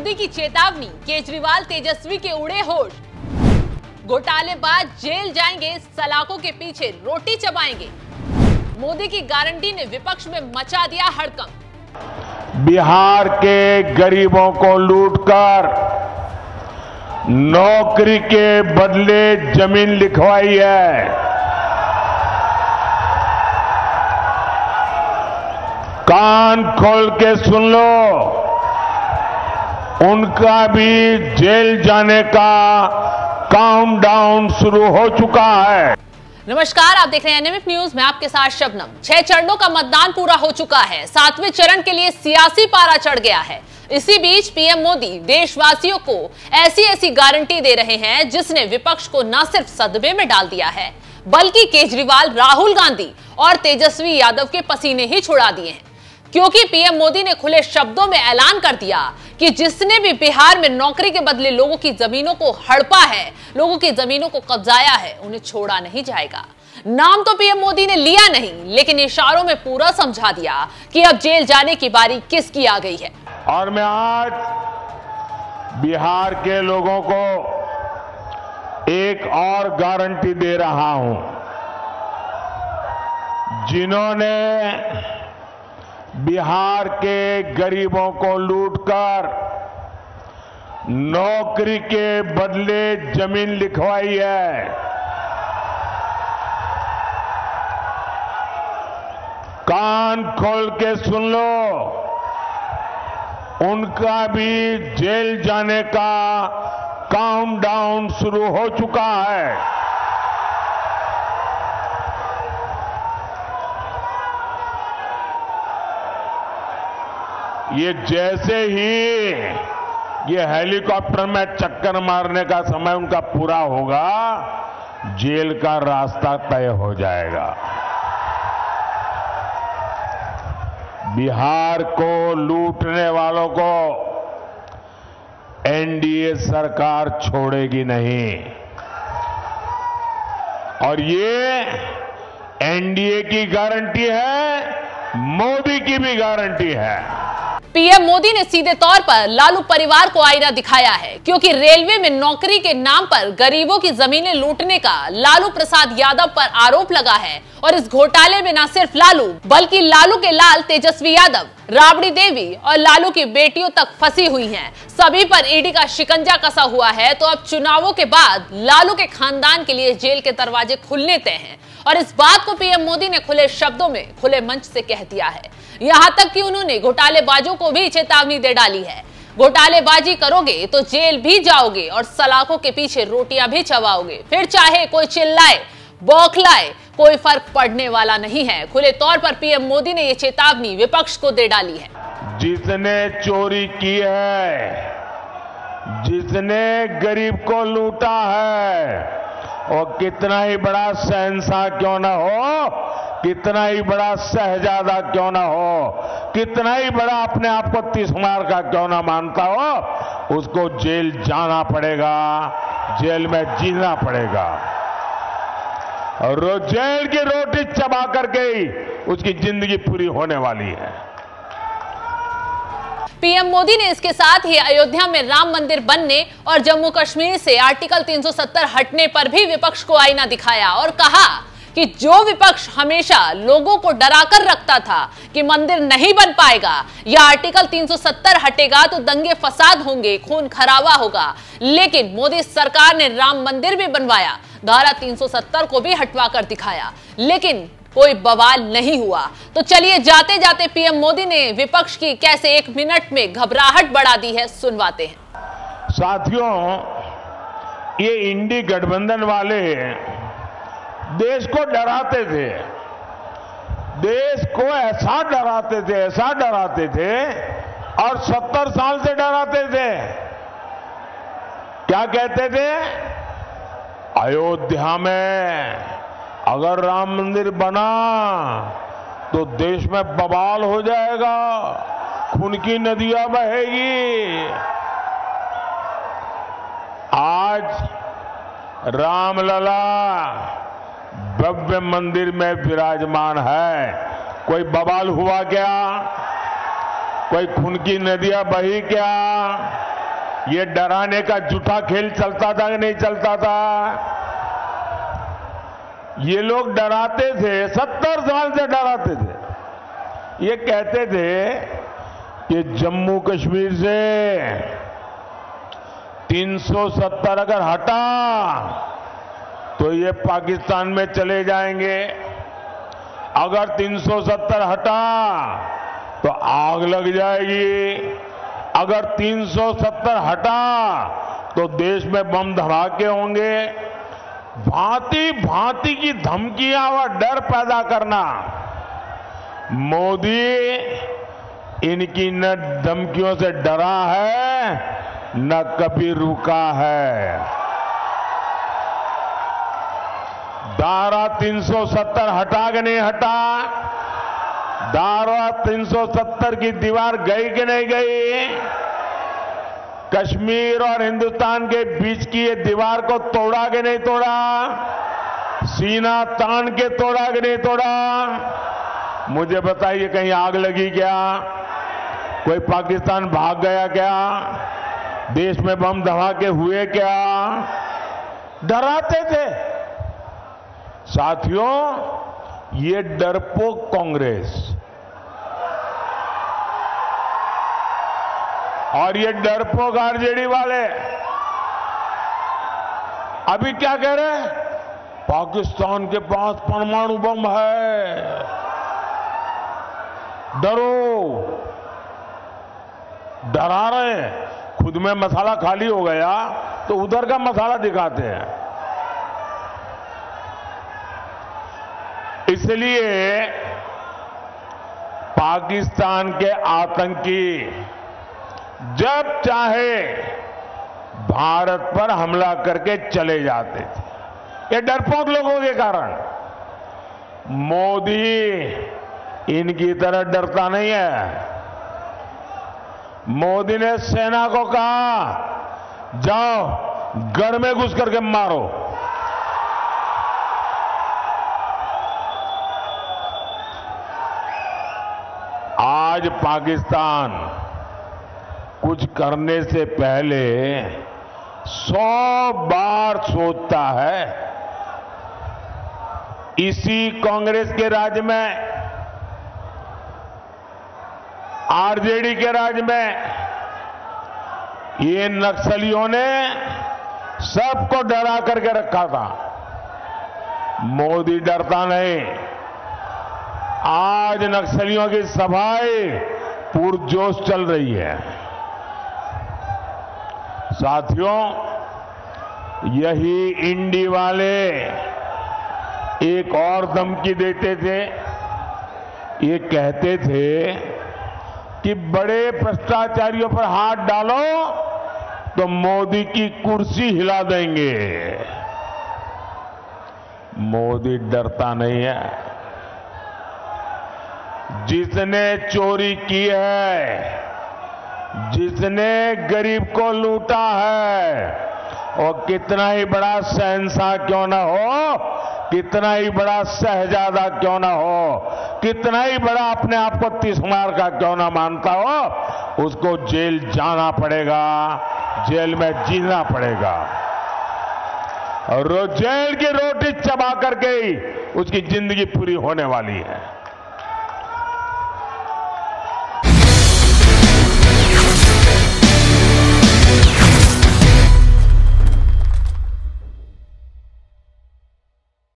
मोदी की चेतावनी, केजरीवाल तेजस्वी के उड़े होश। घोटालेबाज जेल जाएंगे, सलाखों के पीछे रोटी चबाएंगे। मोदी की गारंटी ने विपक्ष में मचा दिया हड़कंप। बिहार के गरीबों को लूटकर नौकरी के बदले जमीन लिखवाई है। कान खोल के सुन लो, उनका भी जेल जाने का काउंटडाउन शुरू हो चुका है। नमस्कार, आप देख रहे हैं एनएमएफ न्यूज में आपके साथ शबनम। 6 चरणों का मतदान पूरा हो चुका है। 7वें चरण के लिए सियासी पारा चढ़ गया है। इसी बीच पीएम मोदी देशवासियों को ऐसी गारंटी दे रहे हैं जिसने विपक्ष को न सिर्फ सदमे में डाल दिया है, बल्कि केजरीवाल, राहुल गांधी और तेजस्वी यादव के पसीने ही छुड़ा दिए हैं। क्योंकि पीएम मोदी ने खुले शब्दों में ऐलान कर दिया कि जिसने भी बिहार में नौकरी के बदले लोगों की जमीनों को हड़पा है, लोगों की जमीनों को कब्जाया है, उन्हें छोड़ा नहीं जाएगा। नाम तो पीएम मोदी ने लिया नहीं, लेकिन इशारों में पूरा समझा दिया कि अब जेल जाने की बारी किसकी आ गई है। और मैं आज बिहार के लोगों को एक और गारंटी दे रहा हूं। जिन्होंने बिहार के गरीबों को लूटकर नौकरी के बदले जमीन लिखवाई है, कान खोल के सुन लो, उनका भी जेल जाने का काउंटडाउन शुरू हो चुका है। ये जैसे ही ये हेलीकॉप्टर में चक्कर मारने का समय उनका पूरा होगा, जेल का रास्ता तय हो जाएगा। बिहार को लूटने वालों को एनडीए सरकार छोड़ेगी नहीं, और ये एनडीए की गारंटी है, मोदी की भी गारंटी है। पीएम मोदी ने सीधे तौर पर लालू परिवार को आईना दिखाया है, क्योंकि रेलवे में नौकरी के नाम पर गरीबों की जमीनें लूटने का लालू प्रसाद यादव पर आरोप लगा है। और इस घोटाले में न सिर्फ लालू, बल्कि लालू के लाल तेजस्वी यादव, राबड़ी देवी और लालू की बेटियों तक फंसी हुई हैं। सभी पर ईडी का शिकंजा कसा हुआ है। तो अब चुनावों के बाद लालू के खानदान के लिए जेल के दरवाजे खुलने तय हैं। और इस बात को पीएम मोदी ने खुले शब्दों में खुले मंच से कह दिया है। यहां तक कि उन्होंने घोटालेबाजों को भी चेतावनी दे डाली है। घोटालेबाजी करोगे तो जेल भी जाओगे और सलाखों के पीछे रोटियां भी चबाओगे। फिर चाहे कोई चिल्लाए, बौखलाए, कोई फर्क पड़ने वाला नहीं है। खुले तौर पर पीएम मोदी ने यह चेतावनी विपक्ष को दे डाली है। जिसने चोरी की है, जिसने गरीब को लूटा है, और कितना ही बड़ा शहंशाह क्यों ना हो, कितना ही बड़ा शहजादा क्यों ना हो, कितना ही बड़ा अपने आप को तिस्मार का क्यों ना मानता हो, उसको जेल जाना पड़ेगा, जेल में जीना पड़ेगा। और जेल की रोटी चबा करके ही उसकी जिंदगी पूरी होने वाली है। पीएम मोदी ने इसके साथ ही अयोध्या में राम मंदिर बनने और जम्मू कश्मीर से आर्टिकल 370 हटने पर भी विपक्ष को आईना दिखाया और कहा कि जो विपक्ष हमेशा लोगों को डराकर रखता था कि मंदिर नहीं बन पाएगा या आर्टिकल 370 हटेगा तो दंगे फसाद होंगे, खून खराबा होगा, लेकिन मोदी सरकार ने राम मंदिर भी बनवाया, धारा 370 को भी हटवा कर दिखाया, लेकिन कोई बवाल नहीं हुआ। तो चलिए जाते जाते पीएम मोदी ने विपक्ष की कैसे 1 मिनट में घबराहट बढ़ा दी है, सुनवाते हैं। साथियों, ये इंडी गठबंधन वाले देश को डराते थे, देश को ऐसा डराते थे और 70 साल से डराते थे। क्या कहते थे? अयोध्या में अगर राम मंदिर बना तो देश में बवाल हो जाएगा, खून की नदियां बहेगी। आज रामलला भव्य मंदिर में विराजमान है, कोई बवाल हुआ क्या? कोई खून की नदियां बही क्या? ये डराने का झूठा खेल चलता था कि नहीं चलता था? ये लोग डराते थे, 70 साल से डराते थे। ये कहते थे कि जम्मू कश्मीर से 370 अगर हटा तो ये पाकिस्तान में चले जाएंगे, अगर 370 हटा तो आग लग जाएगी, अगर 370 हटा तो देश में बम धमाके होंगे। भांति भांति की धमकियां और डर पैदा करना। मोदी इनकी न धमकियों से डरा है न कभी रुका है। धारा 370 हटा के नहीं हटा? धारा 370 की दीवार गई कि नहीं गई? कश्मीर और हिंदुस्तान के बीच की ये दीवार को तोड़ा कि नहीं तोड़ा? सीना तान के तोड़ा कि नहीं तोड़ा? मुझे बताइए, कहीं आग लगी क्या? कोई पाकिस्तान भाग गया क्या? देश में बम धमाके हुए क्या? डराते थे। साथियों, ये डरपोक कांग्रेस और ये डरपोक आरजेडी वाले अभी क्या कह रहे हैं? पाकिस्तान के पास परमाणु बम है, डरो। डरा रहे हैं। खुद में मसाला खाली हो गया तो उधर का मसाला दिखाते हैं। इसलिए पाकिस्तान के आतंकी जब चाहे भारत पर हमला करके चले जाते थे, ये डरपोक लोगों के कारण। मोदी इनकी तरह डरता नहीं है। मोदी ने सेना को कहा, जाओ गढ़ में घुस करके मारो। आज पाकिस्तान कुछ करने से पहले 100 बार सोचता है। इसी कांग्रेस के राज में, आरजेडी के राज में ये नक्सलियों ने सबको डरा करके रखा था। मोदी डरता नहीं। आज नक्सलियों की सफाई पुरजोश चल रही है। साथियों, यही इंडी वाले एक और धमकी देते थे। ये कहते थे कि बड़े भ्रष्टाचारियों पर हाथ डालो तो मोदी की कुर्सी हिला देंगे। मोदी डरता नहीं है। जिसने चोरी की है, जिसने गरीब को लूटा है, और कितना ही बड़ा शहंशाह क्यों ना हो, कितना ही बड़ा शहजादा क्यों ना हो, कितना ही बड़ा अपने आप को तिस्मार का क्यों ना मानता हो, उसको जेल जाना पड़ेगा, जेल में जीना पड़ेगा। और जेल की रोटी चबा करके ही उसकी जिंदगी पूरी होने वाली है।